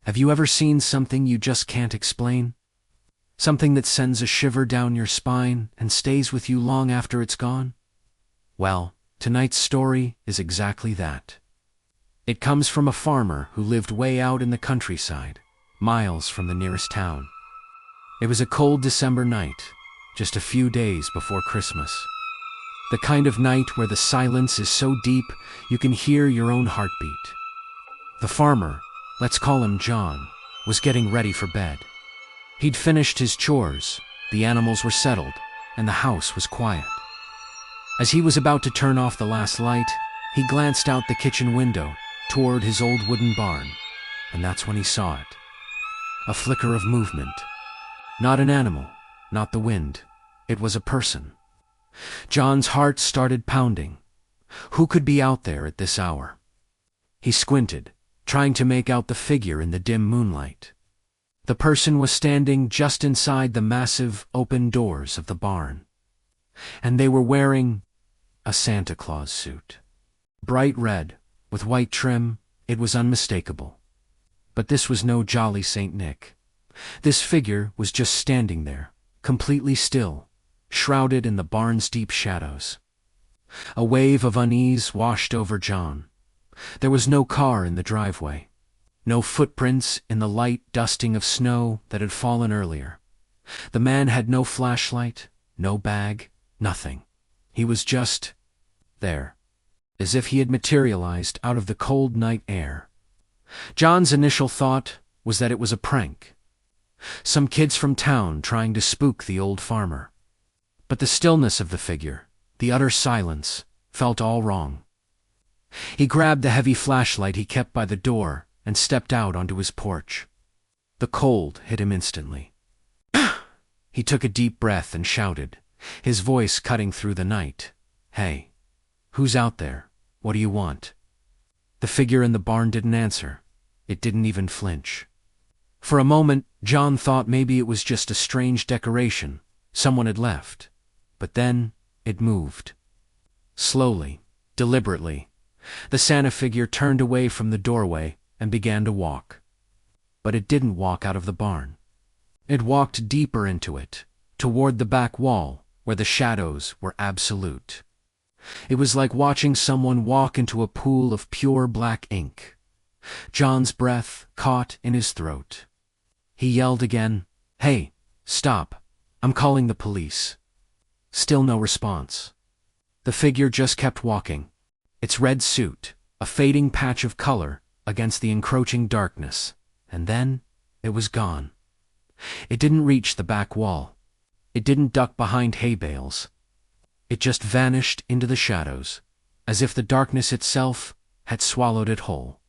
Have you ever seen something you just can't explain? Something that sends a shiver down your spine and stays with you long after it's gone? Well, tonight's story is exactly that. It comes from a farmer who lived way out in the countryside, miles from the nearest town. It was a cold December night, just a few days before Christmas. The kind of night where the silence is so deep you can hear your own heartbeat. The farmer, let's call him John, was getting ready for bed. He'd finished his chores, the animals were settled, and the house was quiet. As he was about to turn off the last light, he glanced out the kitchen window toward his old wooden barn, and that's when he saw it. A flicker of movement. Not an animal, not the wind. It was a person. John's heart started pounding. Who could be out there at this hour? He squinted, trying to make out the figure in the dim moonlight. The person was standing just inside the massive, open doors of the barn. And they were wearing a Santa Claus suit. Bright red, with white trim, it was unmistakable. But this was no jolly Saint Nick. This figure was just standing there, completely still, shrouded in the barn's deep shadows. A wave of unease washed over John. There was no car in the driveway. No footprints in the light dusting of snow that had fallen earlier. The man had no flashlight, no bag, nothing. He was just there, as if he had materialized out of the cold night air. John's initial thought was that it was a prank. Some kids from town trying to spook the old farmer. But the stillness of the figure, the utter silence, felt all wrong. He grabbed the heavy flashlight he kept by the door and stepped out onto his porch. The cold hit him instantly. He took a deep breath and shouted, his voice cutting through the night. "Hey, who's out there? What do you want?" The figure in the barn didn't answer. It didn't even flinch. For a moment, John thought maybe it was just a strange decoration someone had left. But then, it moved. Slowly, deliberately, the Santa figure turned away from the doorway and began to walk. But it didn't walk out of the barn. It walked deeper into it, toward the back wall, where the shadows were absolute. It was like watching someone walk into a pool of pure black ink. John's breath caught in his throat. He yelled again, "Hey, stop! I'm calling the police." Still no response. The figure just kept walking, its red suit, a fading patch of color against the encroaching darkness, and then it was gone. It didn't reach the back wall. It didn't duck behind hay bales. It just vanished into the shadows, as if the darkness itself had swallowed it whole.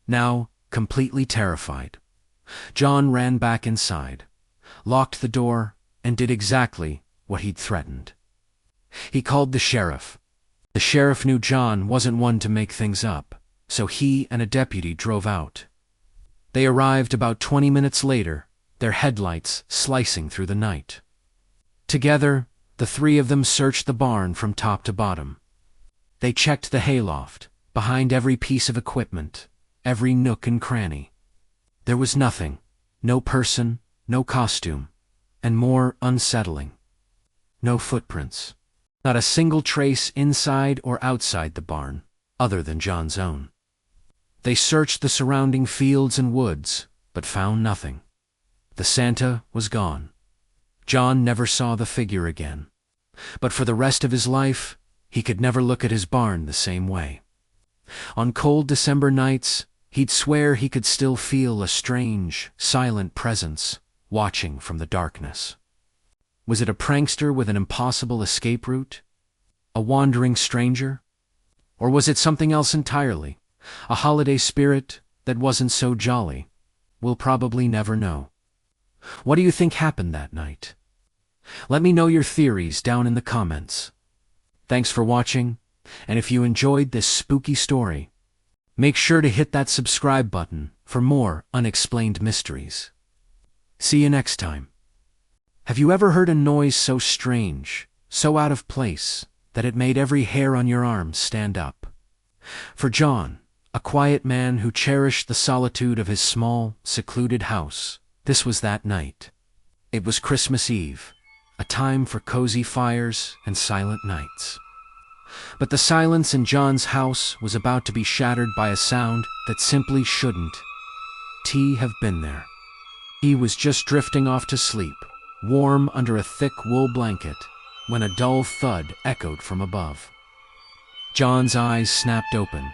Now, completely terrified, John ran back inside, locked the door, and did exactly what he'd threatened. He called the sheriff. The sheriff knew John wasn't one to make things up, so he and a deputy drove out. They arrived about 20 minutes later, their headlights slicing through the night. Together, the three of them searched the barn from top to bottom. They checked the hayloft, behind every piece of equipment, every nook and cranny. There was nothing, no person, no costume, and more unsettling, no footprints. Not a single trace inside or outside the barn, other than John's own. They searched the surrounding fields and woods, but found nothing. The Santa was gone. John never saw the figure again. But for the rest of his life, he could never look at his barn the same way. On cold December nights, he'd swear he could still feel a strange, silent presence watching from the darkness. Was it a prankster with an impossible escape route? A wandering stranger? Or was it something else entirely? A holiday spirit that wasn't so jolly? We'll probably never know. What do you think happened that night? Let me know your theories down in the comments. Thanks for watching, and if you enjoyed this spooky story, make sure to hit that subscribe button for more unexplained mysteries. See you next time. Have you ever heard a noise so strange, so out of place, that it made every hair on your arm stand up? For John, a quiet man who cherished the solitude of his small, secluded house. This was that night. It was Christmas Eve, a time for cozy fires and silent nights. But the silence in John's house was about to be shattered by a sound that simply shouldn't have been there. He was just drifting off to sleep, warm under a thick wool blanket, when a dull thud echoed from above. John's eyes snapped open.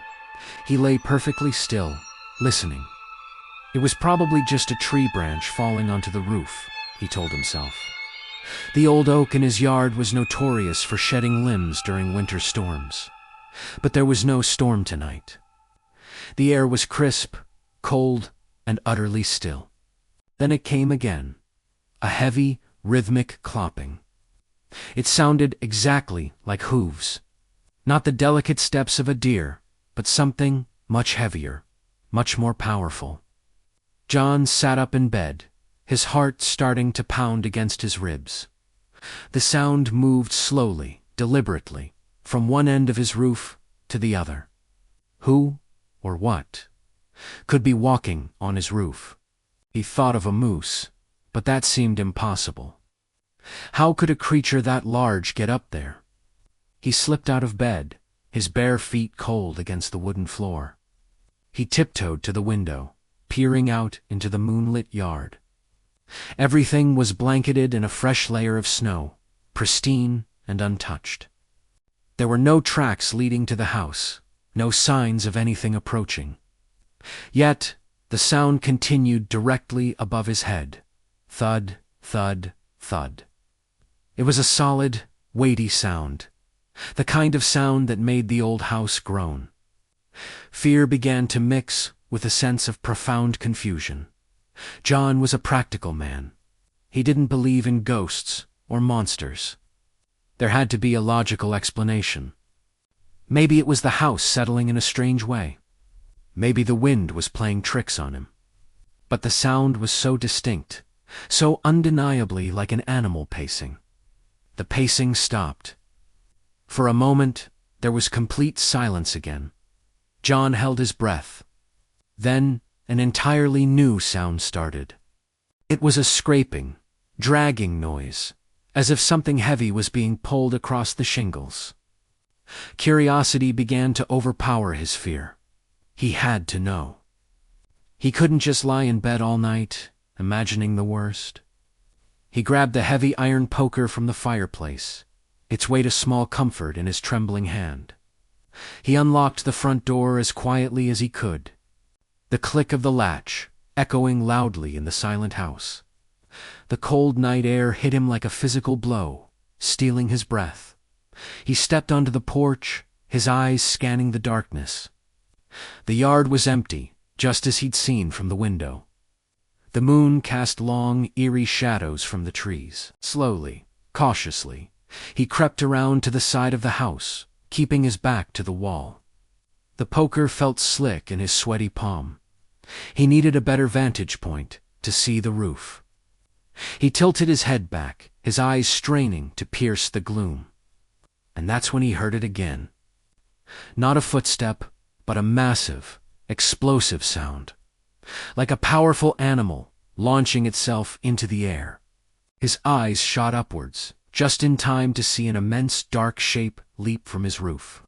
He lay perfectly still, listening. It was probably just a tree branch falling onto the roof, he told himself. The old oak in his yard was notorious for shedding limbs during winter storms. But there was no storm tonight. The air was crisp, cold, and utterly still. Then it came again, a heavy, rhythmic clopping. It sounded exactly like hooves. Not the delicate steps of a deer, but something much heavier, much more powerful. John sat up in bed, his heart starting to pound against his ribs. The sound moved slowly, deliberately, from one end of his roof to the other. Who, or what, could be walking on his roof? He thought of a moose, but that seemed impossible. How could a creature that large get up there? He slipped out of bed, his bare feet cold against the wooden floor. He tiptoed to the window, peering out into the moonlit yard. Everything was blanketed in a fresh layer of snow, pristine and untouched. There were no tracks leading to the house, no signs of anything approaching. Yet, the sound continued directly above his head. Thud, thud, thud. It was a solid, weighty sound, the kind of sound that made the old house groan. Fear began to mix with a sense of profound confusion. John was a practical man. He didn't believe in ghosts or monsters. There had to be a logical explanation. Maybe it was the house settling in a strange way. Maybe the wind was playing tricks on him. But the sound was so distinct, so undeniably like an animal pacing. The pacing stopped. For a moment, there was complete silence again. John held his breath. Then, an entirely new sound started. It was a scraping, dragging noise, as if something heavy was being pulled across the shingles. Curiosity began to overpower his fear. He had to know. He couldn't just lie in bed all night, imagining the worst. He grabbed the heavy iron poker from the fireplace, its weight a small comfort in his trembling hand. He unlocked the front door as quietly as he could, the click of the latch echoing loudly in the silent house. The cold night air hit him like a physical blow, stealing his breath. He stepped onto the porch, his eyes scanning the darkness. The yard was empty, just as he'd seen from the window. The moon cast long, eerie shadows from the trees. Slowly, cautiously, he crept around to the side of the house, keeping his back to the wall. The poker felt slick in his sweaty palm. He needed a better vantage point to see the roof. He tilted his head back, his eyes straining to pierce the gloom. And that's when he heard it again. Not a footstep, but a massive, explosive sound, like a powerful animal launching itself into the air. His eyes shot upwards, just in time to see an immense dark shape leap from his roof.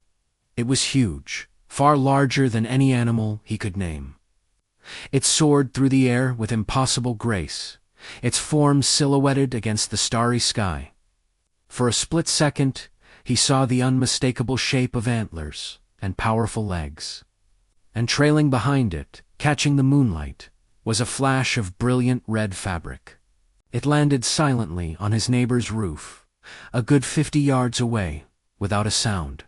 It was huge, far larger than any animal he could name. It soared through the air with impossible grace, its form silhouetted against the starry sky. For a split second, he saw the unmistakable shape of antlers and powerful legs. And trailing behind it, catching the moonlight, was a flash of brilliant red fabric. It landed silently on his neighbor's roof, a good 50 yards away, without a sound.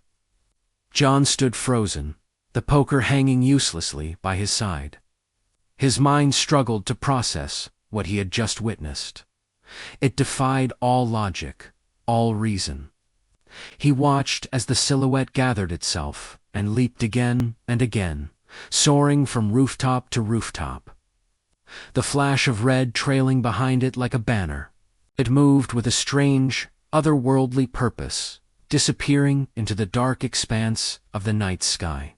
John stood frozen, the poker hanging uselessly by his side. His mind struggled to process what he had just witnessed. It defied all logic, all reason. He watched as the silhouette gathered itself and leaped again and again, soaring from rooftop to rooftop. The flash of red trailing behind it like a banner. It moved with a strange, otherworldly purpose, disappearing into the dark expanse of the night sky.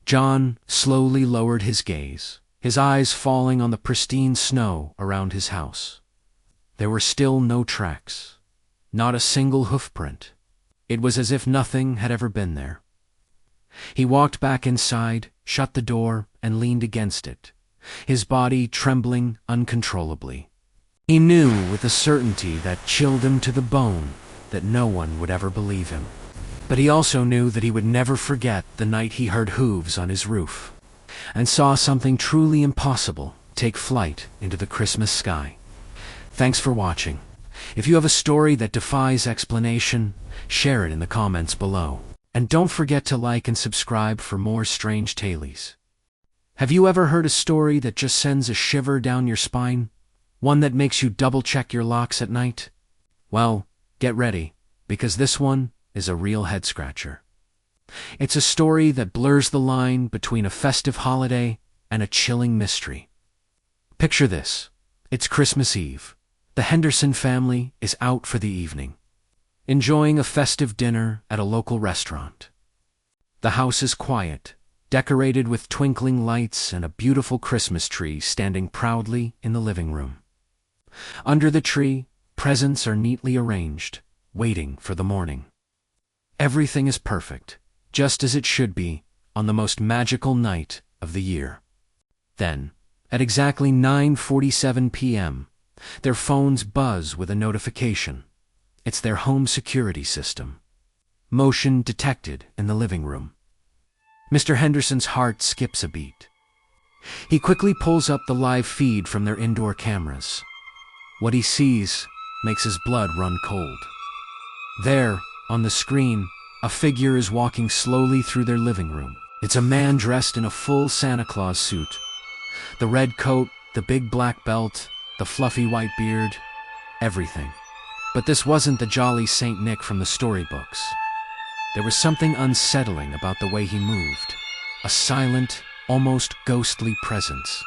John slowly lowered his gaze, his eyes falling on the pristine snow around his house. There were still no tracks, not a single hoofprint. It was as if nothing had ever been there. He walked back inside, shut the door, and leaned against it, his body trembling uncontrollably. He knew with a certainty that chilled him to the bone that no one would ever believe him. But he also knew that he would never forget the night he heard hooves on his roof and saw something truly impossible take flight into the Christmas sky. Thanks for watching. If you have a story that defies explanation, share it in the comments below. And don't forget to like and subscribe for more strange tales. Have you ever heard a story that just sends a shiver down your spine? One that makes you double-check your locks at night? Well, get ready, because this one is a real head-scratcher. It's a story that blurs the line between a festive holiday and a chilling mystery. Picture this. It's Christmas Eve. The Henderson family is out for the evening, enjoying a festive dinner at a local restaurant. The house is quiet, decorated with twinkling lights and a beautiful Christmas tree standing proudly in the living room. Under the tree, presents are neatly arranged, waiting for the morning. Everything is perfect, just as it should be, on the most magical night of the year. Then, at exactly 9:47 p.m., their phones buzz with a notification. It's their home security system. Motion detected in the living room. Mr. Henderson's heart skips a beat. He quickly pulls up the live feed from their indoor cameras. What he sees makes his blood run cold. There, on the screen, a figure is walking slowly through their living room. It's a man dressed in a full Santa Claus suit. The red coat, the big black belt, the fluffy white beard, everything. But this wasn't the jolly Saint Nick from the storybooks. There was something unsettling about the way he moved. A silent, almost ghostly presence.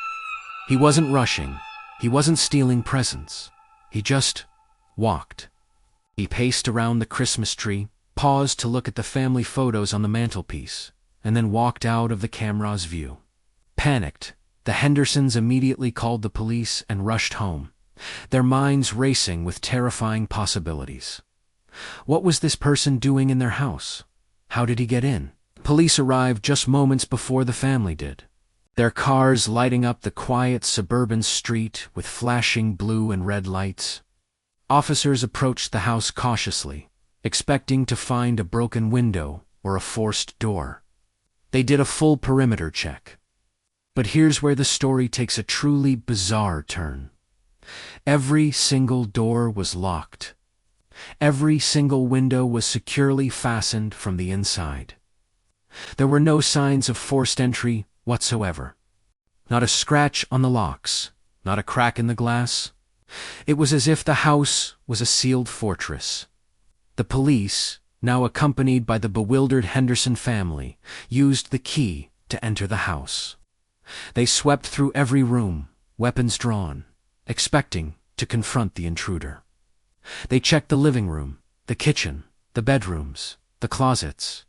He wasn't rushing. He wasn't stealing presents. He just walked. He paced around the Christmas tree, paused to look at the family photos on the mantelpiece, and then walked out of the camera's view. Panicked, the Hendersons immediately called the police and rushed home, their minds racing with terrifying possibilities. What was this person doing in their house? How did he get in? Police arrived just moments before the family did, their cars lighting up the quiet suburban street with flashing blue and red lights. Officers approached the house cautiously, expecting to find a broken window or a forced door. They did a full perimeter check. But here's where the story takes a truly bizarre turn. Every single door was locked. Every single window was securely fastened from the inside. There were no signs of forced entry whatsoever. Not a scratch on the locks, not a crack in the glass. It was as if the house was a sealed fortress. The police, now accompanied by the bewildered Henderson family, used the key to enter the house. They swept through every room, weapons drawn, expecting to confront the intruder. They checked the living room, the kitchen, the bedrooms, the closets,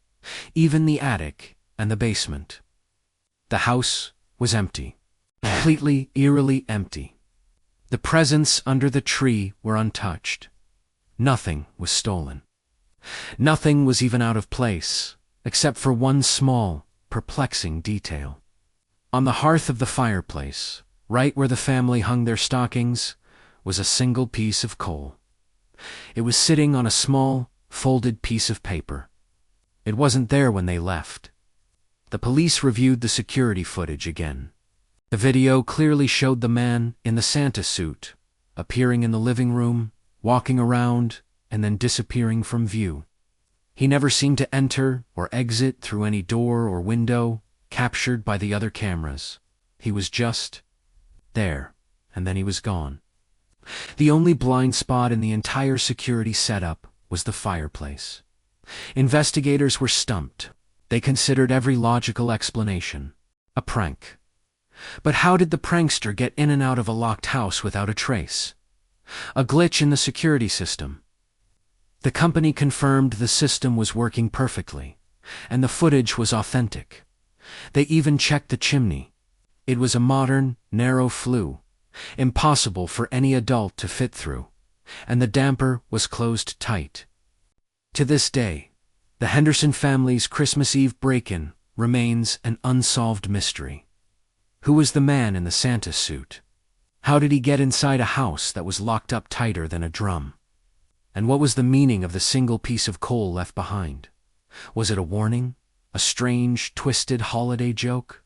even the attic and the basement. The house was empty, completely, eerily empty. The presents under the tree were untouched. Nothing was stolen. Nothing was even out of place, except for one small, perplexing detail. On the hearth of the fireplace, right where the family hung their stockings, was a single piece of coal. It was sitting on a small, folded piece of paper. It wasn't there when they left. The police reviewed the security footage again. The video clearly showed the man in the Santa suit, appearing in the living room, walking around, and then disappearing from view. He never seemed to enter or exit through any door or window captured by the other cameras. He was just there, and then he was gone. The only blind spot in the entire security setup was the fireplace. Investigators were stumped. They considered every logical explanation a prank. But how did the prankster get in and out of a locked house without a trace? A glitch in the security system. The company confirmed the system was working perfectly, and the footage was authentic. They even checked the chimney. It was a modern, narrow flue, impossible for any adult to fit through, and the damper was closed tight. To this day, the Henderson family's Christmas Eve break-in remains an unsolved mystery. Who was the man in the Santa suit? How did he get inside a house that was locked up tighter than a drum? And what was the meaning of the single piece of coal left behind? Was it a warning? A strange, twisted holiday joke?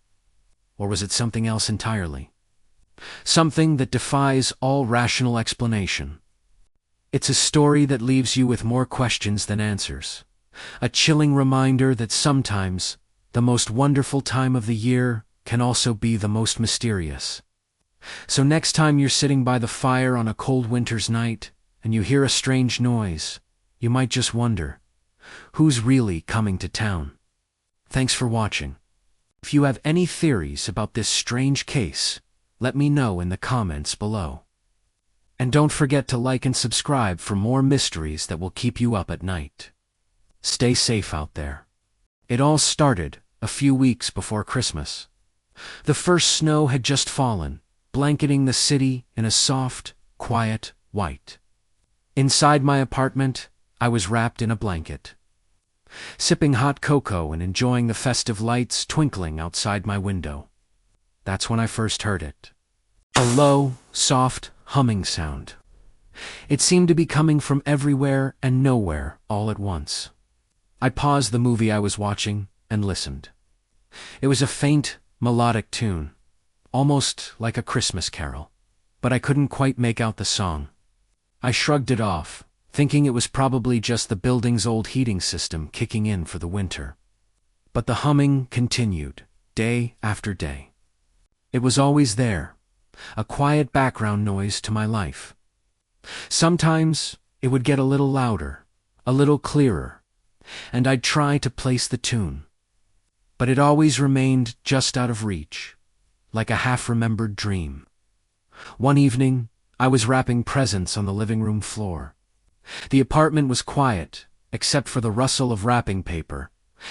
Or was it something else entirely? Something that defies all rational explanation. It's a story that leaves you with more questions than answers. A chilling reminder that sometimes the most wonderful time of the year can also be the most mysterious. So next time you're sitting by the fire on a cold winter's night and you hear a strange noise, you might just wonder, who's really coming to town? Thanks for watching. If you have any theories about this strange case, let me know in the comments below. And don't forget to like and subscribe for more mysteries that will keep you up at night. Stay safe out there. It all started a few weeks before Christmas. The first snow had just fallen, blanketing the city in a soft, quiet white. Inside my apartment, I was wrapped in a blanket, sipping hot cocoa and enjoying the festive lights twinkling outside my window. That's when I first heard it. A low, soft, humming sound. It seemed to be coming from everywhere and nowhere all at once. I paused the movie I was watching and listened. It was a faint, melodic tune, almost like a Christmas carol, but I couldn't quite make out the song. I shrugged it off, thinking it was probably just the building's old heating system kicking in for the winter. But the humming continued, day after day. It was always there, a quiet background noise to my life. Sometimes it would get a little louder, a little clearer, and I'd try to place the tune. But it always remained just out of reach, like a half-remembered dream. One evening, I was wrapping presents on the living room floor. The apartment was quiet, except for the rustle of wrapping paper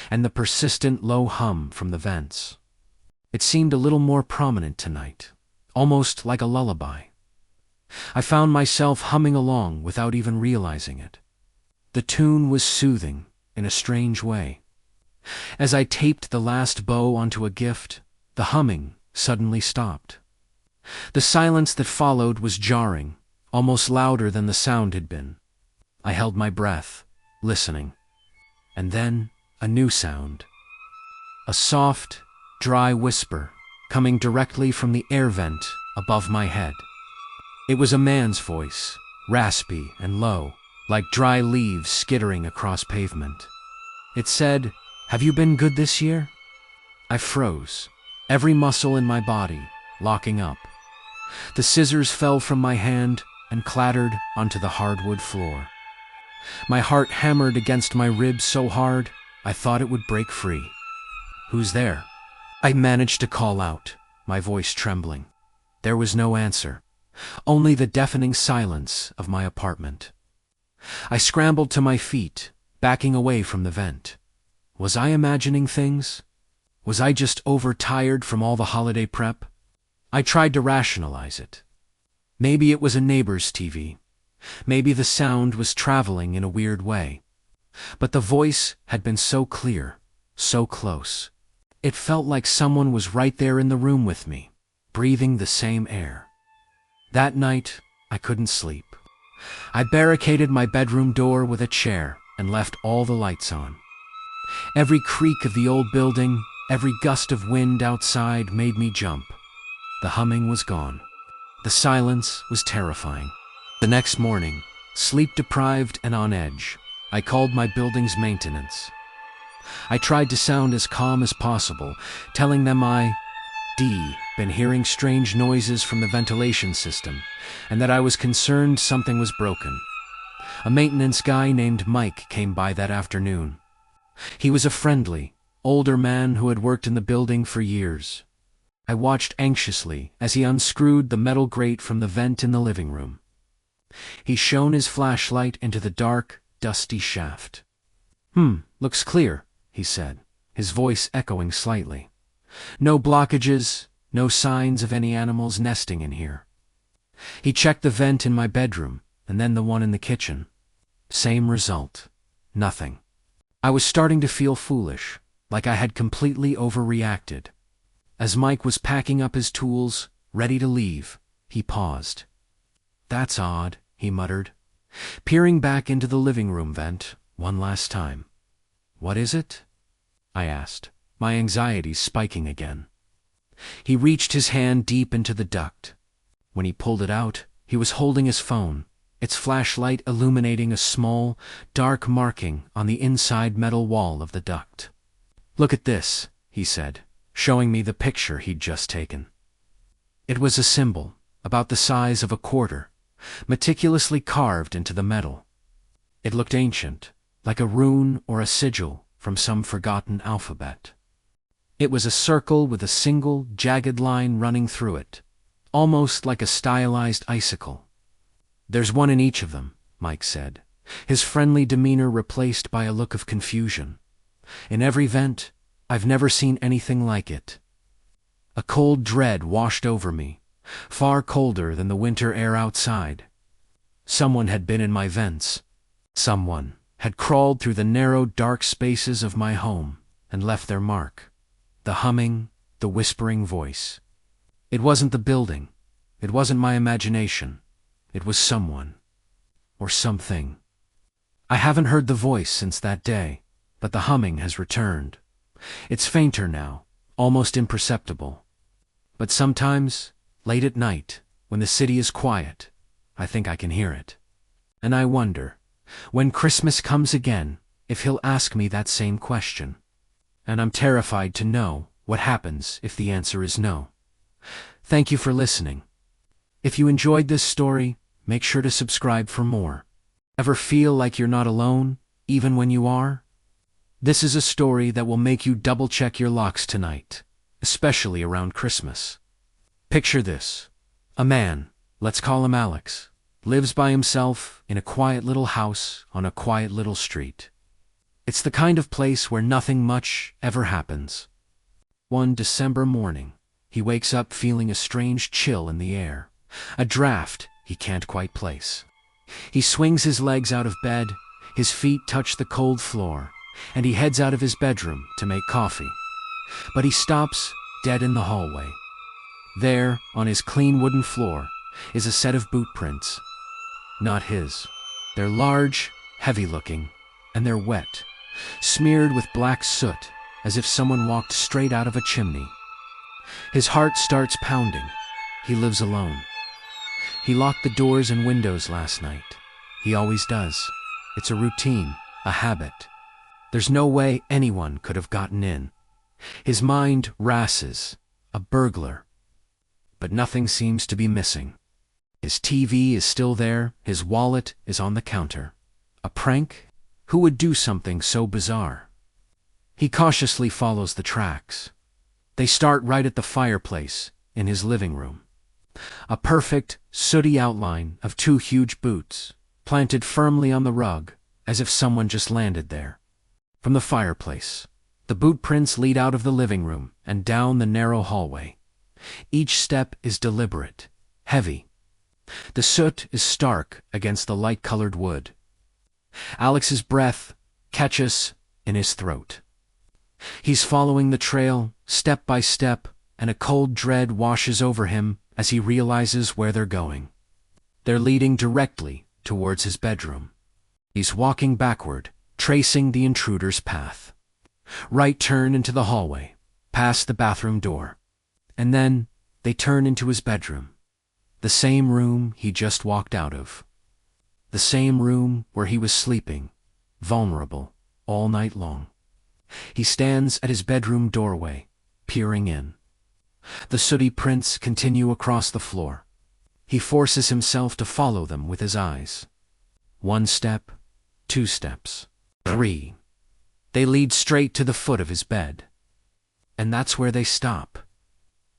and the persistent low hum from the vents. It seemed a little more prominent tonight, almost like a lullaby. I found myself humming along without even realizing it. The tune was soothing in a strange way. As I taped the last bow onto a gift, the humming suddenly stopped. The silence that followed was jarring, almost louder than the sound had been. I held my breath, listening. And then a new sound. A soft, dry whisper coming directly from the air vent above my head. It was a man's voice, raspy and low, like dry leaves skittering across pavement. It said, "Have you been good this year?" I froze, every muscle in my body locking up. The scissors fell from my hand and clattered onto the hardwood floor. My heart hammered against my ribs so hard, I thought it would break free. "Who's there?" I managed to call out, my voice trembling. There was no answer, only the deafening silence of my apartment. I scrambled to my feet, backing away from the vent. Was I imagining things? Was I just overtired from all the holiday prep? I tried to rationalize it. Maybe it was a neighbor's TV. Maybe the sound was traveling in a weird way. But the voice had been so clear, so close. It felt like someone was right there in the room with me, breathing the same air. That night, I couldn't sleep. I barricaded my bedroom door with a chair and left all the lights on. Every creak of the old building, every gust of wind outside made me jump. The humming was gone. The silence was terrifying. The next morning, sleep-deprived and on edge, I called my building's maintenance. I tried to sound as calm as possible, telling them I'd been hearing strange noises from the ventilation system, and that I was concerned something was broken. A maintenance guy named Mike came by that afternoon. He was a friendly, older man who had worked in the building for years. I watched anxiously as he unscrewed the metal grate from the vent in the living room. He shone his flashlight into the dark, dusty shaft. Looks clear," he said, his voice echoing slightly. No blockages, no signs of any animals nesting in here. He checked the vent in my bedroom, and then the one in the kitchen. Same result. Nothing. I was starting to feel foolish, like I had completely overreacted. As Mike was packing up his tools, ready to leave, he paused. "That's odd," he muttered, peering back into the living room vent one last time. "What is it?" I asked, my anxiety spiking again. He reached his hand deep into the duct. When he pulled it out, he was holding his phone, its flashlight illuminating a small, dark marking on the inside metal wall of the duct. "Look at this," he said, showing me the picture he'd just taken. It was a symbol, about the size of a quarter, meticulously carved into the metal. It looked ancient, like a rune or a sigil from some forgotten alphabet. It was a circle with a single, jagged line running through it, almost like a stylized icicle. "There's one in each of them," Mike said, his friendly demeanor replaced by a look of confusion. "In every vent, I've never seen anything like it." A cold dread washed over me, far colder than the winter air outside. Someone had been in my vents. Someone had crawled through the narrow, dark spaces of my home and left their mark. The humming, the whispering voice. It wasn't the building. It wasn't my imagination. It was someone. Or something. I haven't heard the voice since that day, but the humming has returned. It's fainter now, almost imperceptible. But sometimes, late at night, when the city is quiet, I think I can hear it. And I wonder, when Christmas comes again, if he'll ask me that same question. And I'm terrified to know what happens if the answer is no. Thank you for listening. If you enjoyed this story, make sure to subscribe for more. Ever feel like you're not alone, even when you are? This is a story that will make you double-check your locks tonight, especially around Christmas. Picture this. A man, let's call him Alex, lives by himself in a quiet little house on a quiet little street. It's the kind of place where nothing much ever happens. One December morning, he wakes up feeling a strange chill in the air, a draft he can't quite place. He swings his legs out of bed, his feet touch the cold floor, and he heads out of his bedroom to make coffee. But he stops dead in the hallway. There, on his clean wooden floor, is a set of boot prints. Not his. They're large, heavy-looking, and they're wet, smeared with black soot, as if someone walked straight out of a chimney. His heart starts pounding. He lives alone. He locked the doors and windows last night. He always does. It's a routine, a habit. There's no way anyone could have gotten in. His mind races. A burglar. But nothing seems to be missing. His TV is still there. His wallet is on the counter. A prank? Who would do something so bizarre? He cautiously follows the tracks. They start right at the fireplace in his living room. A perfect, sooty outline of two huge boots, planted firmly on the rug, as if someone just landed there. From the fireplace, the boot prints lead out of the living room and down the narrow hallway. Each step is deliberate, heavy. The soot is stark against the light-colored wood. Alex's breath catches in his throat. He's following the trail, step by step, and a cold dread washes over him as he realizes where they're going. They're leading directly towards his bedroom. He's walking backward, tracing the intruder's path. Right turn into the hallway, past the bathroom door. And then they turn into his bedroom. The same room he just walked out of. The same room where he was sleeping, vulnerable, all night long. He stands at his bedroom doorway, peering in. The sooty prints continue across the floor. He forces himself to follow them with his eyes. 1 step, 2 steps, 3. They lead straight to the foot of his bed. And that's where they stop.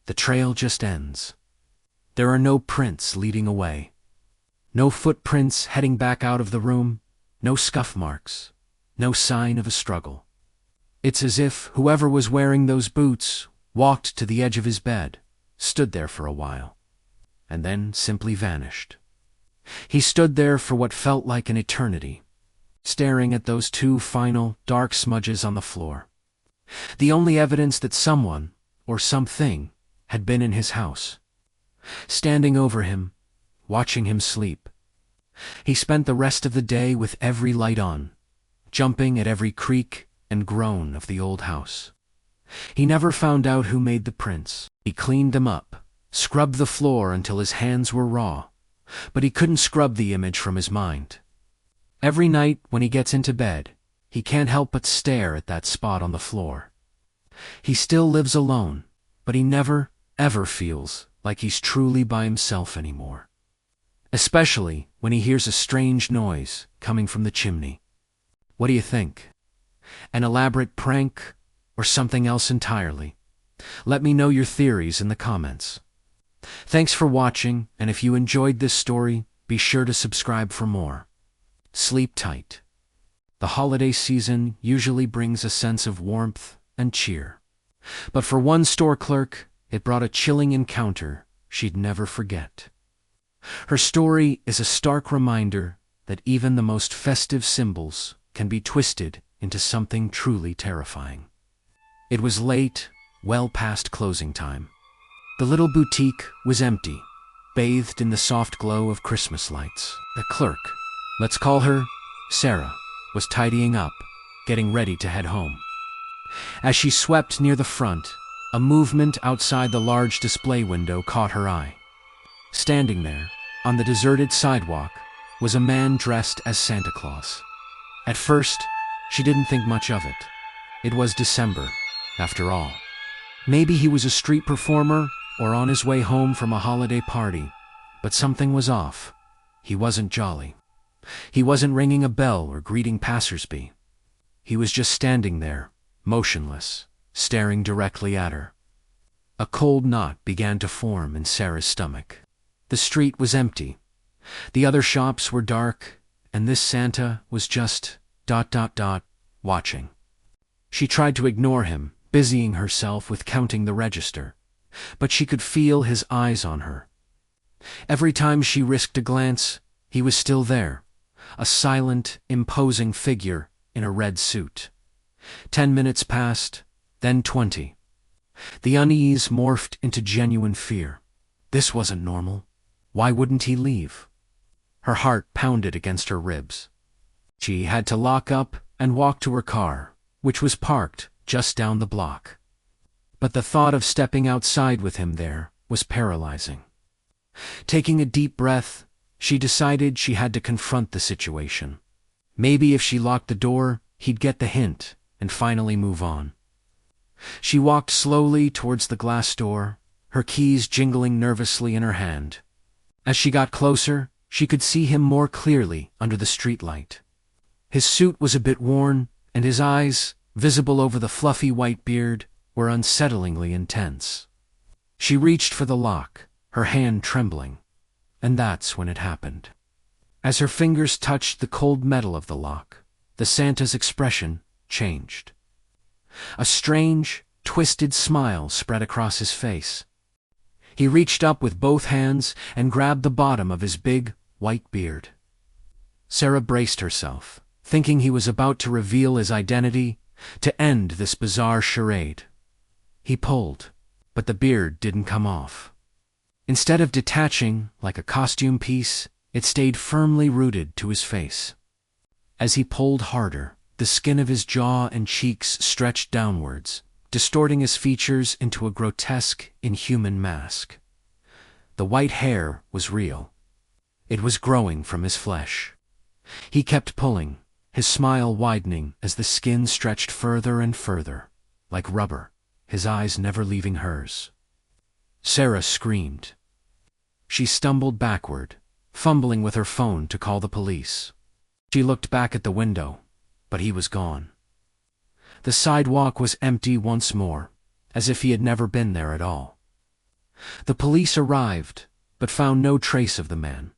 The trail just ends. There are no prints leading away. No footprints heading back out of the room. No scuff marks. No sign of a struggle. It's as if whoever was wearing those boots walked to the edge of his bed, stood there for a while, and then simply vanished. He stood there for what felt like an eternity, staring at those two final, dark smudges on the floor. The only evidence that someone, or something, had been in his house. Standing over him, watching him sleep. He spent the rest of the day with every light on, jumping at every creak and groan of the old house. He never found out who made the prints. He cleaned them up, scrubbed the floor until his hands were raw, but he couldn't scrub the image from his mind. Every night when he gets into bed, he can't help but stare at that spot on the floor. He still lives alone, but he never, ever feels like he's truly by himself anymore. Especially when he hears a strange noise coming from the chimney. What do you think? An elaborate prank or something else entirely? Let me know your theories in the comments. Thanks for watching, and if you enjoyed this story, be sure to subscribe for more. Sleep tight. The holiday season usually brings a sense of warmth and cheer. But for one store clerk, it brought a chilling encounter she'd never forget. Her story is a stark reminder that even the most festive symbols can be twisted into something truly terrifying. It was late, well past closing time. The little boutique was empty, bathed in the soft glow of Christmas lights. The clerk, let's call her Sarah, was tidying up, getting ready to head home. As she swept near the front, a movement outside the large display window caught her eye. Standing there, on the deserted sidewalk, was a man dressed as Santa Claus. At first, she didn't think much of it. It was December, after all. Maybe he was a street performer or on his way home from a holiday party, but something was off. He wasn't jolly. He wasn't ringing a bell or greeting passersby. He was just standing there, motionless, staring directly at her. A cold knot began to form in Sarah's stomach. The street was empty. The other shops were dark, and this Santa was just ... watching. She tried to ignore him, busying herself with counting the register, but she could feel his eyes on her. Every time she risked a glance, he was still there, a silent, imposing figure in a red suit. 10 minutes passed, then 20. The unease morphed into genuine fear. This wasn't normal. Why wouldn't he leave? Her heart pounded against her ribs. She had to lock up and walk to her car, which was parked just down the block. But the thought of stepping outside with him there was paralyzing. Taking a deep breath, she decided she had to confront the situation. Maybe if she locked the door, he'd get the hint and finally move on. She walked slowly towards the glass door, her keys jingling nervously in her hand. As she got closer, she could see him more clearly under the streetlight. His suit was a bit worn, and his eyes, visible over the fluffy white beard, were unsettlingly intense. She reached for the lock, her hand trembling, and that's when it happened. As her fingers touched the cold metal of the lock, the Santa's expression changed. A strange, twisted smile spread across his face. He reached up with both hands and grabbed the bottom of his big, white beard. Sarah braced herself, thinking he was about to reveal his identity, to end this bizarre charade. He pulled, but the beard didn't come off. Instead of detaching like a costume piece, it stayed firmly rooted to his face. As he pulled harder, the skin of his jaw and cheeks stretched downwards, distorting his features into a grotesque, inhuman mask. The white hair was real. It was growing from his flesh. He kept pulling, his smile widening as the skin stretched further and further, like rubber, his eyes never leaving hers. Sarah screamed. She stumbled backward, fumbling with her phone to call the police. She looked back at the window, but he was gone. The sidewalk was empty once more, as if he had never been there at all. The police arrived, but found no trace of the man.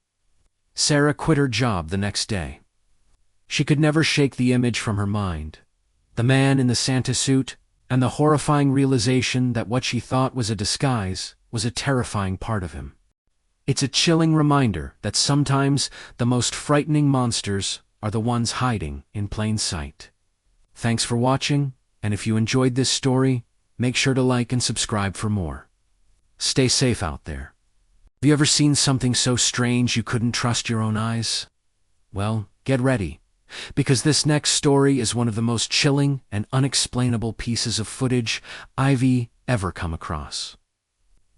Sarah quit her job the next day. She could never shake the image from her mind. The man in the Santa suit, and the horrifying realization that what she thought was a disguise was a terrifying part of him. It's a chilling reminder that sometimes the most frightening monsters are the ones hiding in plain sight. Thanks for watching, and if you enjoyed this story, make sure to like and subscribe for more. Stay safe out there. Have you ever seen something so strange you couldn't trust your own eyes? Well, get ready, because this next story is one of the most chilling and unexplainable pieces of footage I've ever come across.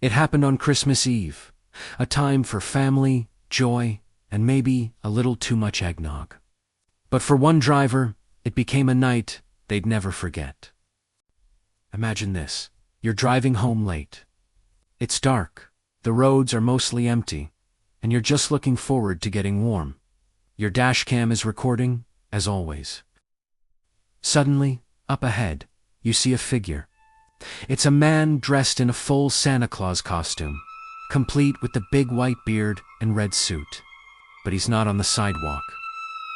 It happened on Christmas Eve, a time for family, joy, and maybe a little too much eggnog. But for one driver, it became a night they'd never forget. Imagine this. You're driving home late. It's dark, the roads are mostly empty, and you're just looking forward to getting warm. Your dashcam is recording, as always. Suddenly, up ahead, you see a figure. It's a man dressed in a full Santa Claus costume, complete with the big white beard and red suit. But he's not on the sidewalk.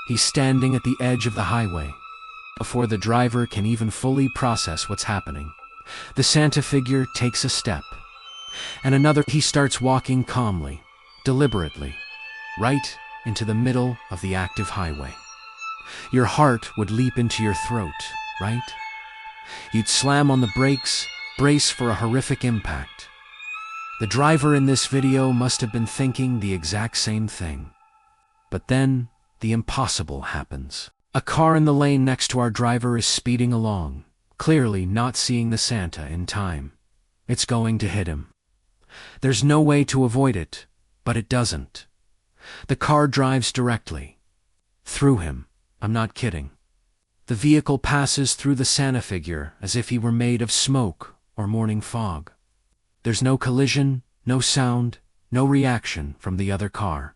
He's standing at the edge of the highway. Before the driver can even fully process what's happening, the Santa figure takes a step, and another. He starts walking calmly, deliberately, right into the middle of the active highway. Your heart would leap into your throat, right? You'd slam on the brakes, brace for a horrific impact. The driver in this video must have been thinking the exact same thing. But then, the impossible happens. A car in the lane next to our driver is speeding along, clearly not seeing the Santa in time. It's going to hit him. There's no way to avoid it, but it doesn't. The car drives directly through him. I'm not kidding. The vehicle passes through the Santa figure as if he were made of smoke or morning fog. There's no collision, no sound, no reaction from the other car.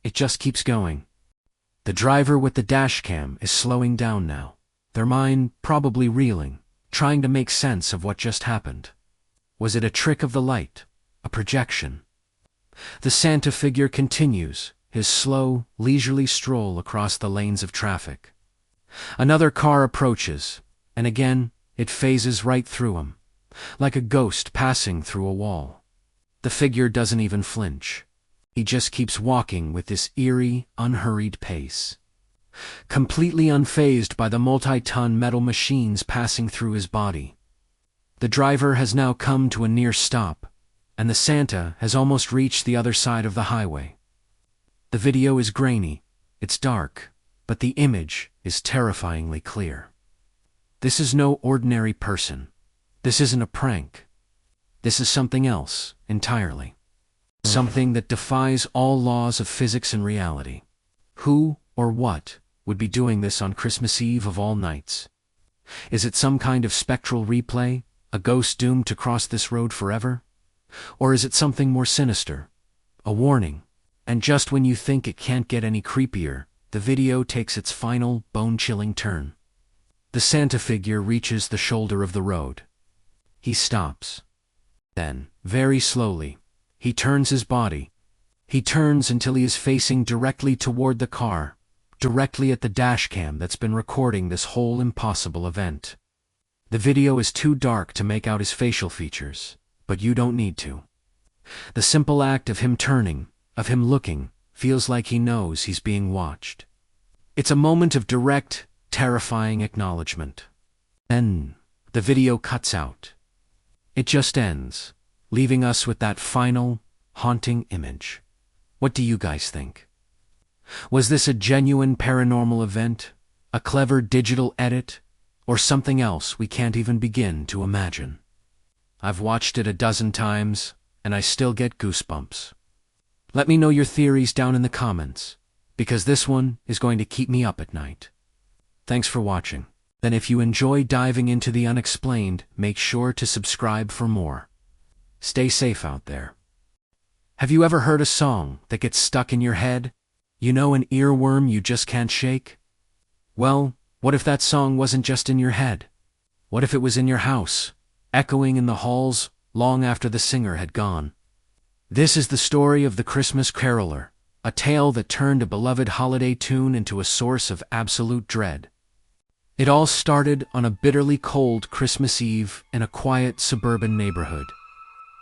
It just keeps going. The driver with the dashcam is slowing down now, their mind probably reeling, trying to make sense of what just happened. Was it a trick of the light? A projection? The Santa figure continues his slow, leisurely stroll across the lanes of traffic. Another car approaches, and again it phases right through him, like a ghost passing through a wall. The figure doesn't even flinch. He just keeps walking with this eerie, unhurried pace, completely unfazed by the multi-ton metal machines passing through his body. The driver has now come to a near stop, and the Santa has almost reached the other side of the highway. The video is grainy, it's dark, but the image is terrifyingly clear. This is no ordinary person. This isn't a prank. This is something else entirely. Something that defies all laws of physics and reality. Who or what would be doing this on Christmas Eve of all nights? Is it some kind of spectral replay, a ghost doomed to cross this road forever? Or is it something more sinister? A warning? And just when you think it can't get any creepier, the video takes its final, bone-chilling turn. The Santa figure reaches the shoulder of the road. He stops. Then, very slowly, he turns his body. He turns until he is facing directly toward the car, directly at the dashcam that's been recording this whole impossible event. The video is too dark to make out his facial features, but you don't need to. The simple act of him turning, of him looking, feels like he knows he's being watched. It's a moment of direct, terrifying acknowledgement. Then, the video cuts out. It just ends, leaving us with that final, haunting image. What do you guys think? Was this a genuine paranormal event, a clever digital edit, or something else we can't even begin to imagine? I've watched it a dozen times, and I still get goosebumps. Let me know your theories down in the comments, because this one is going to keep me up at night. Thanks for watching. Then if you enjoy diving into the unexplained, make sure to subscribe for more. Stay safe out there. Have you ever heard a song that gets stuck in your head? You know, an earworm you just can't shake? Well, what if that song wasn't just in your head? What if it was in your house, echoing in the halls long after the singer had gone? This is the story of the Christmas Caroler, a tale that turned a beloved holiday tune into a source of absolute dread. It all started on a bitterly cold Christmas Eve in a quiet suburban neighborhood.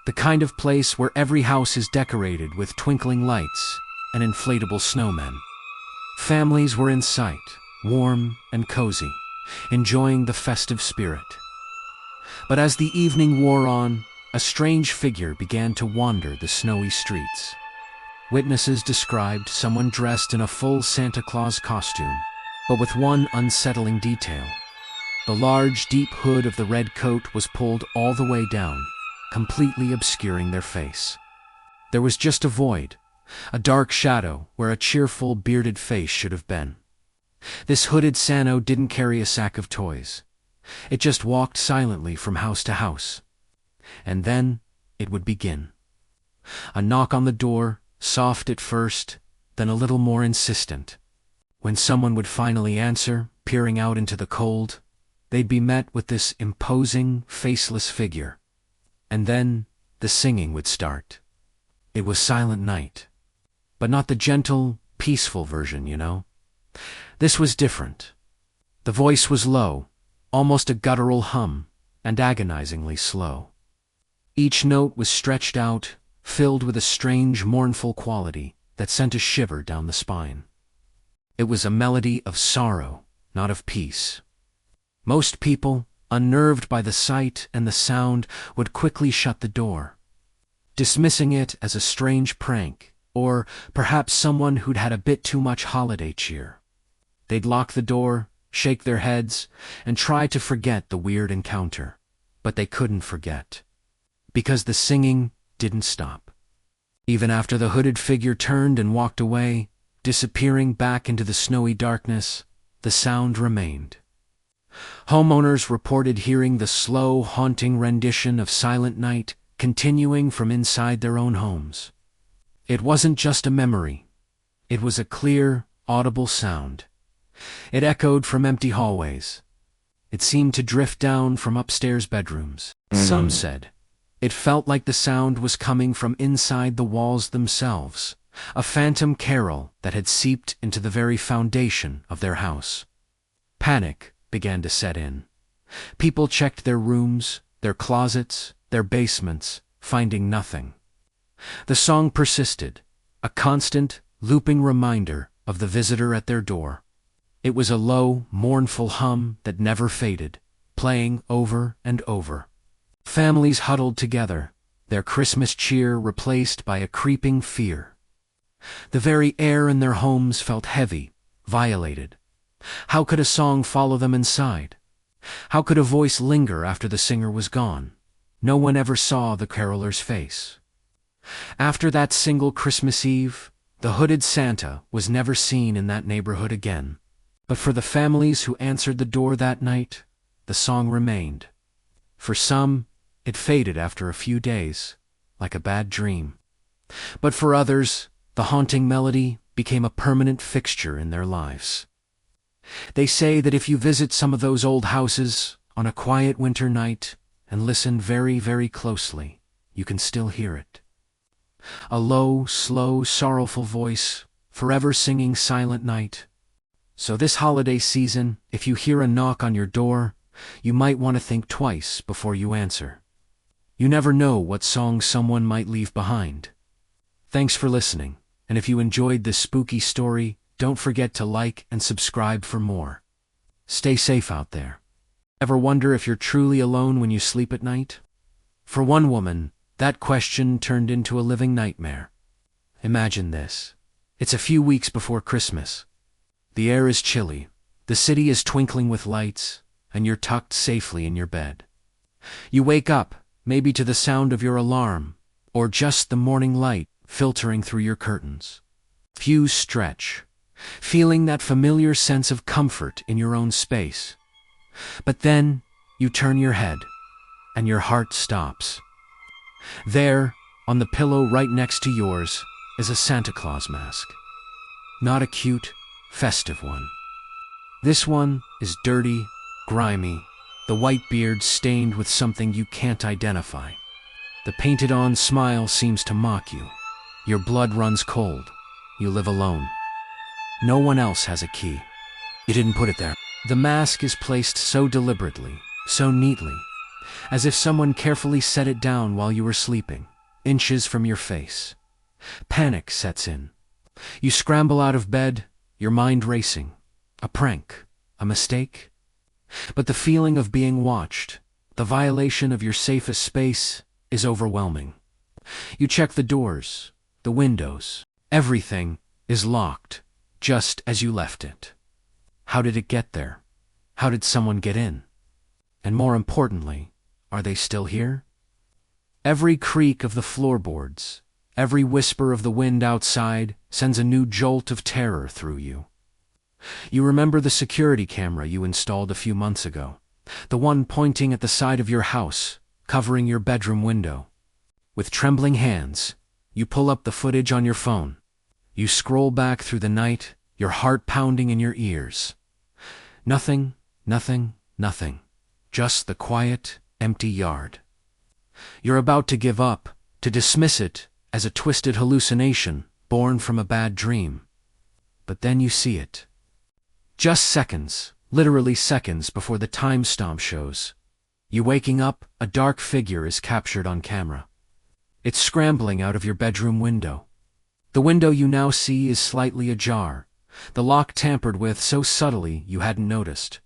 The kind of place where every house is decorated with twinkling lights and inflatable snowmen. Families were in sight, warm and cozy, enjoying the festive spirit. But as the evening wore on, a strange figure began to wander the snowy streets. Witnesses described someone dressed in a full Santa Claus costume, but with one unsettling detail. The large, deep hood of the red coat was pulled all the way down, completely obscuring their face. There was just a void, a dark shadow where a cheerful, bearded face should have been. This hooded Santa didn't carry a sack of toys. It just walked silently from house to house. And then it would begin. A knock on the door, soft at first, then a little more insistent. When someone would finally answer, peering out into the cold, they'd be met with this imposing, faceless figure. And then the singing would start. It was Silent Night. But not the gentle, peaceful version, you know. This was different. The voice was low, almost a guttural hum, and agonizingly slow. Each note was stretched out, filled with a strange, mournful quality that sent a shiver down the spine. It was a melody of sorrow, not of peace. Most people, unnerved by the sight and the sound, would quickly shut the door, dismissing it as a strange prank, or perhaps someone who'd had a bit too much holiday cheer. They'd lock the door, shake their heads, and try to forget the weird encounter. But they couldn't forget. Because the singing didn't stop. Even after the hooded figure turned and walked away, disappearing back into the snowy darkness, the sound remained. Homeowners reported hearing the slow, haunting rendition of Silent Night continuing from inside their own homes. It wasn't just a memory. It was a clear, audible sound. It echoed from empty hallways. It seemed to drift down from upstairs bedrooms. Some said it felt like the sound was coming from inside the walls themselves, a phantom carol that had seeped into the very foundation of their house. Panic began to set in. People checked their rooms, their closets, their basements, finding nothing. The song persisted, a constant, looping reminder of the visitor at their door. It was a low, mournful hum that never faded, playing over and over. Families huddled together, their Christmas cheer replaced by a creeping fear. The very air in their homes felt heavy, violated. How could a song follow them inside? How could a voice linger after the singer was gone? No one ever saw the caroler's face. After that single Christmas Eve, the hooded Santa was never seen in that neighborhood again. But for the families who answered the door that night, the song remained. For some, it faded after a few days, like a bad dream. But for others, the haunting melody became a permanent fixture in their lives. They say that if you visit some of those old houses on a quiet winter night and listen very, very closely, you can still hear it. A low, slow, sorrowful voice, forever singing Silent Night. So this holiday season, if you hear a knock on your door, you might want to think twice before you answer. You never know what song someone might leave behind. Thanks for listening, and if you enjoyed this spooky story, don't forget to like and subscribe for more. Stay safe out there. Ever wonder if you're truly alone when you sleep at night? For one woman, that question turned into a living nightmare. Imagine this. It's a few weeks before Christmas. The air is chilly, the city is twinkling with lights, and you're tucked safely in your bed. You wake up, maybe to the sound of your alarm, or just the morning light filtering through your curtains. Few stretch, feeling that familiar sense of comfort in your own space. But then, you turn your head, and your heart stops. There, on the pillow right next to yours, is a Santa Claus mask. Not a cute, festive one. This one is dirty, grimy, the white beard stained with something you can't identify. The painted-on smile seems to mock you. Your blood runs cold. You live alone. No one else has a key. You didn't put it there. The mask is placed so deliberately, so neatly, as if someone carefully set it down while you were sleeping, inches from your face. Panic sets in. You scramble out of bed, your mind racing. A prank? A mistake? But the feeling of being watched, the violation of your safest space, is overwhelming. You check the doors, the windows. Everything is locked, just as you left it. How did it get there? How did someone get in? And more importantly, are they still here? Every creak of the floorboards, every whisper of the wind outside sends a new jolt of terror through you. You remember the security camera you installed a few months ago, the one pointing at the side of your house, covering your bedroom window. With trembling hands, you pull up the footage on your phone. You scroll back through the night, your heart pounding in your ears. Nothing, nothing, nothing. Just the quiet, empty yard. You're about to give up, to dismiss it as a twisted hallucination born from a bad dream. But then you see it. Just seconds, literally seconds before the timestamp shows. You waking up, a dark figure is captured on camera. It's scrambling out of your bedroom window. The window you now see is slightly ajar, the lock tampered with so subtly you hadn't noticed.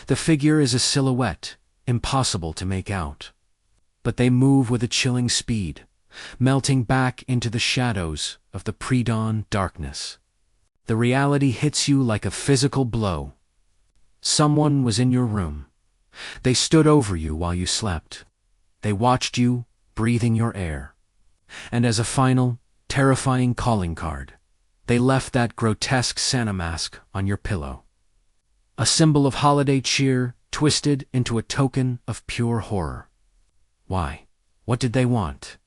The figure is a silhouette, impossible to make out. But they move with a chilling speed, melting back into the shadows of the pre-dawn darkness. The reality hits you like a physical blow. Someone was in your room. They stood over you while you slept. They watched you, breathing your air. And as a final, terrifying calling card, they left that grotesque Santa mask on your pillow. A symbol of holiday cheer twisted into a token of pure horror. Why? What did they want?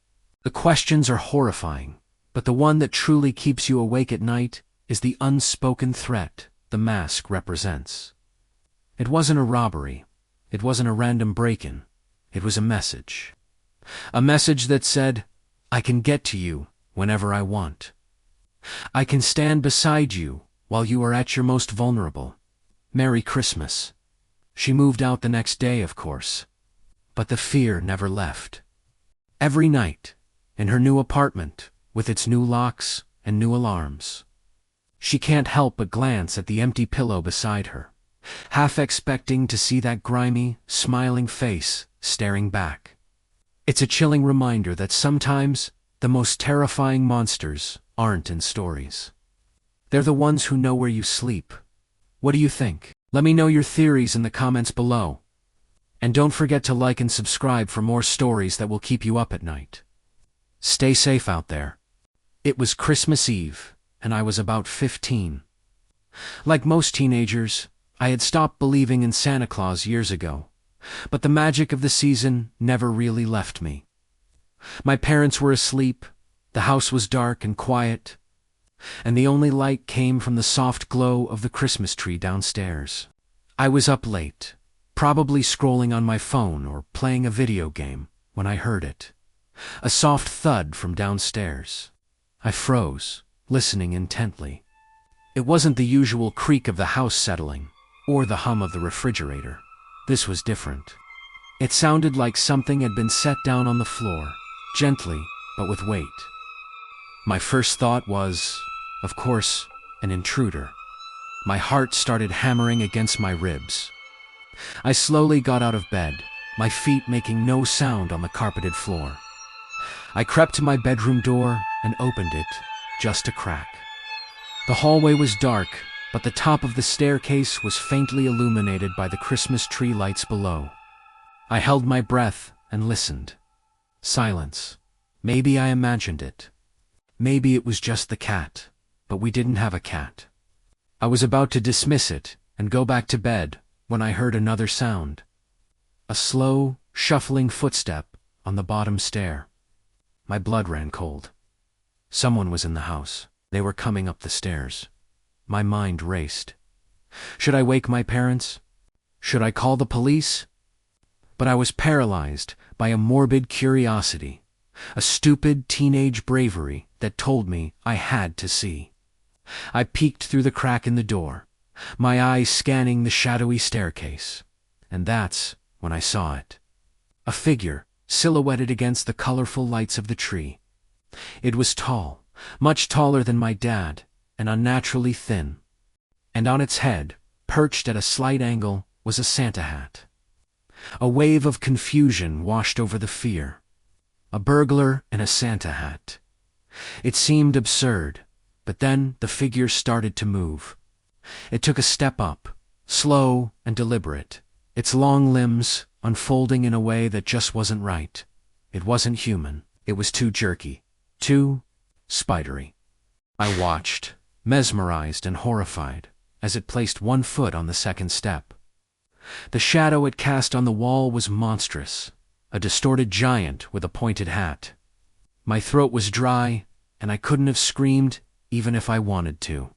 The questions are horrifying, but the one that truly keeps you awake at night is the unspoken threat the mask represents. It wasn't a robbery. It wasn't a random break-in. It was a message. A message that said, I can get to you whenever I want. I can stand beside you while you are at your most vulnerable. Merry Christmas. She moved out the next day, of course. But the fear never left. Every night, in her new apartment, with its new locks and new alarms, she can't help but glance at the empty pillow beside her, half expecting to see that grimy, smiling face staring back. It's a chilling reminder that sometimes the most terrifying monsters aren't in stories. They're the ones who know where you sleep. What do you think? Let me know your theories in the comments below. And don't forget to like and subscribe for more stories that will keep you up at night. Stay safe out there. It was Christmas Eve, and I was about 15. Like most teenagers, I had stopped believing in Santa Claus years ago, but the magic of the season never really left me. My parents were asleep, the house was dark and quiet, and the only light came from the soft glow of the Christmas tree downstairs. I was up late, probably scrolling on my phone or playing a video game, when I heard it. A soft thud from downstairs. I froze, listening intently. It wasn't the usual creak of the house settling, or the hum of the refrigerator. This was different. It sounded like something had been set down on the floor, gently, but with weight. My first thought was, of course, an intruder. My heart started hammering against my ribs. I slowly got out of bed, my feet making no sound on the carpeted floor. I crept to my bedroom door and opened it, just a crack. The hallway was dark, but the top of the staircase was faintly illuminated by the Christmas tree lights below. I held my breath and listened. Silence. Maybe I imagined it. Maybe it was just the cat, but we didn't have a cat. I was about to dismiss it and go back to bed when I heard another sound. A slow, shuffling footstep on the bottom stair. My blood ran cold. Someone was in the house. They were coming up the stairs. My mind raced. Should I wake my parents? Should I call the police? But I was paralyzed by a morbid curiosity, a stupid teenage bravery that told me I had to see. I peeked through the crack in the door. my eyes scanning the shadowy staircase. And that's when I saw it. A figure, silhouetted against the colorful lights of the tree. It was tall, much taller than my dad, and unnaturally thin. And on its head, perched at a slight angle, was a Santa hat. A wave of confusion washed over the fear. A burglar in a Santa hat. It seemed absurd, but then the figure started to move. It took a step up, slow and deliberate, its long limbs unfolding in a way that just wasn't right. It wasn't human. It was too jerky, too spidery. I watched, mesmerized and horrified, as it placed one foot on the second step. The shadow it cast on the wall was monstrous, a distorted giant with a pointed hat. My throat was dry, and I couldn't have screamed even if I wanted to.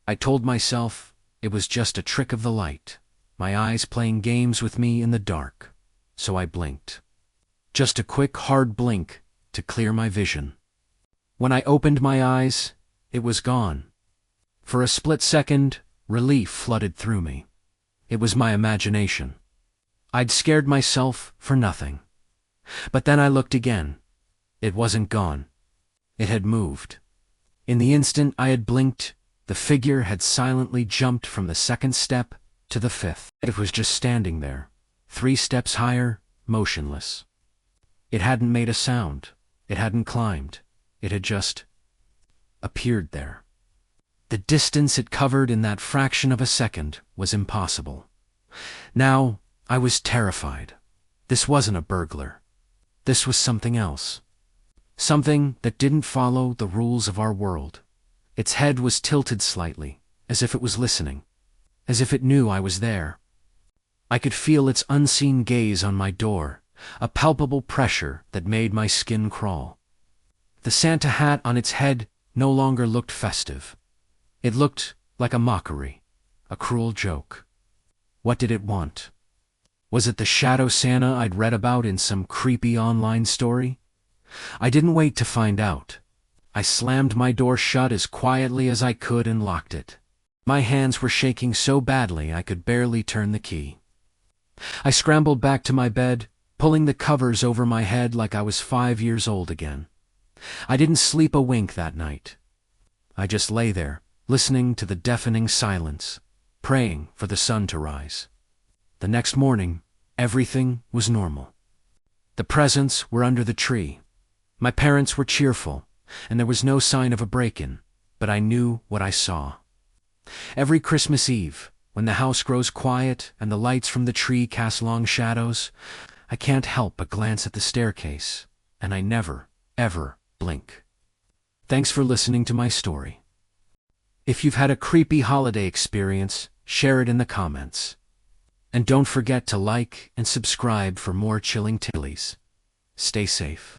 I told myself it was just a trick of the light, my eyes playing games with me in the dark, so I blinked. Just a quick, hard blink to clear my vision. When I opened my eyes, it was gone. For a split second, relief flooded through me. It was my imagination. I'd scared myself for nothing. But then I looked again. It wasn't gone. It had moved. In the instant I had blinked, the figure had silently jumped from the second step to the fifth. It was just standing there, 3 steps higher, motionless. It hadn't made a sound. It hadn't climbed. It had just appeared there. The distance it covered in that fraction of a second was impossible. Now, I was terrified. This wasn't a burglar. This was something else. Something that didn't follow the rules of our world. Its head was tilted slightly, as if it was listening, as if it knew I was there. I could feel its unseen gaze on my door, a palpable pressure that made my skin crawl. The Santa hat on its head no longer looked festive. It looked like a mockery, a cruel joke. What did it want? Was it the shadow Santa I'd read about in some creepy online story? I didn't wait to find out. I slammed my door shut as quietly as I could and locked it. My hands were shaking so badly I could barely turn the key. I scrambled back to my bed, pulling the covers over my head like I was 5 years old again. I didn't sleep a wink that night. I just lay there, listening to the deafening silence, praying for the sun to rise. The next morning, everything was normal. The presents were under the tree. My parents were cheerful, and there was no sign of a break-in, but I knew what I saw. Every Christmas Eve, when the house grows quiet and the lights from the tree cast long shadows, I can't help but glance at the staircase, and I never, ever blink. Thanks for listening to my story. If you've had a creepy holiday experience, share it in the comments. And don't forget to like and subscribe for more chilling tales. Stay safe.